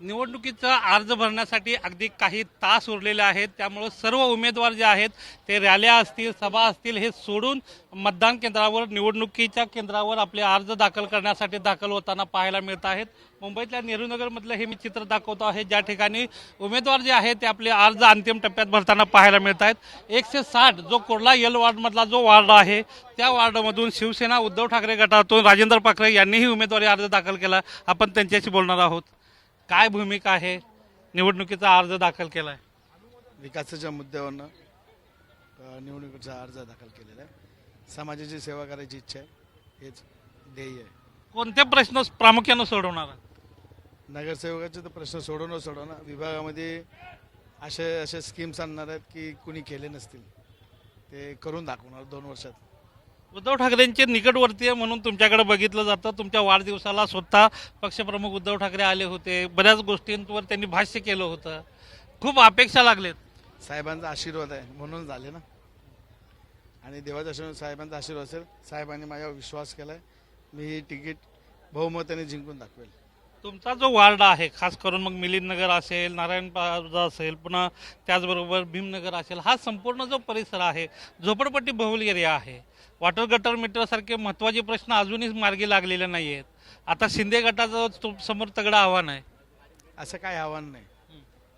निवडणुकीचा अर्ज भरण्यासाठी अगदी काही तास उरलेले आहेत, त्यामुळे सर्व उमेदवार जे आहेत ते रॅल्या असतील, सभा असतील हे सोडून मतदान केंद्रावर, निवडणुकीच्या केंद्रावर आपले अर्ज दाखल करण्यासाठी दाखल होताना पाहायला मिळत आहेत. मुंबईतल्या नेहरूनगरमधलं हे मी चित्र दाखवतो आहे, ज्या ठिकाणी उमेदवार जे आहेत ते आपले अर्ज अंतिम टप्प्यात भरताना पाहायला मिळत आहेत. 160 जो कुर्ला यल वार्डमधला जो वार्ड आहे त्या वार्डमधून शिवसेना उद्धव ठाकरे गटातून राजेंद्र पाखरे यांनीही उमेदवारी अर्ज दाखल केला. आपण त्यांच्याशी बोलणार आहोत. काय भूमिका आहे, निवडणुकीचा अर्ज दाखल केलाय? विकासाच्या मुद्द्यावरनं निवडणुकीचा अर्ज दाखल केलेला आहे. समाजाची सेवा करायची इच्छा आहे, हेच ध्येय आहे. कोणते प्रश्न प्रामुख्याने सोडवणार? नगरसेवकाचे तर प्रश्न सोडवणं विभागामध्ये असे स्कीम्स आणणार आहेत की कुणी केले नसतील, ते करून दाखवणार 2 वर्षात. उद्धव ठाकरेंचे निकटवर्तीय म्हणून तुमच्याकडे बघितलं जातं. तुमच्या वाढदिवसाला स्वतः पक्षप्रमुख उद्धव ठाकरे आले होते, बऱ्याच गोष्टींवर त्यांनी भाष्य केलं होतं, खूप अपेक्षा लागलेत. साहेबांचा आशीर्वाद आहे म्हणून झाले ना, आणि देवाचा आशीर्वाद, साहेबांचा आशीर्वाद असेल. साहेबांनी माझ्यावर विश्वास केलाय, मी ही तिकीट बहुमताने जिंकून दाखवेल. तुमचा जो वार्ड आहे, खास करून मग मिलिंदनगर असेल, नारायण प्लाझा असेल, पुन्हा त्याचबरोबर भीमनगर असेल, हा संपूर्ण जो परिसर आहे झोपडपट्टी बहुल एरिया आहे. वॉटर गटर मीटर सारखे महत्त्वाचे प्रश्न अजूनही मार्गी लागलेले नाही आहेत. आता शिंदे गटाचं समोर तगडं आव्हान आहे. असं काय आव्हान नाही,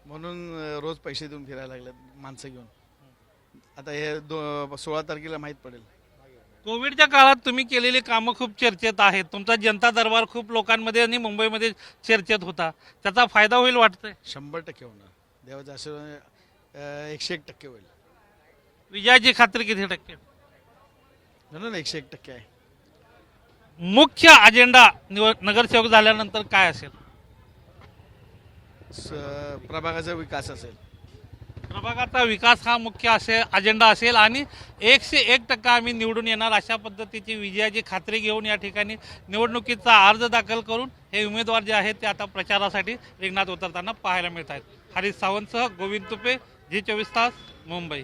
म्हणून रोज पैसे देऊन फिरायला लागलेत माणसं घेऊन. आता हे 16 तारखेला माहीत पडेल. कोविडच्या काळात तुम्ही केलेली कामं खूप चर्चेत आहेत. तुमचा जनता दरबार खूप लोकांमध्ये आणि मुंबईमध्ये चर्चेत होता, त्याचा फायदा होईल वाटतंय? 100% होणार. देवाचा आशीर्वाद 101% होईल. विजयाची खात्री किती टक्के? म्हणून 101% आहे. मुख्य अजेंडा नगरसेवक झाल्यानंतर काय असेल? प्रभागाचा विकास असेल. प्रभागाचा विकास हा मुख्य अजेंडा असेल आणि 101% आम्ही निवडून येणार अशा पद्धतीची विजयाची खात्री घेऊन या ठिकाणी निवडणुकीचा अर्ज दाखल करून हे उमेदवार जे आहेत ते आता प्रचारासाठी रिंगणात उतरताना पाहायला मिळत आहेत. हरीश सावंतसह गोविंद तुपे, झी 24 तास, मुंबई.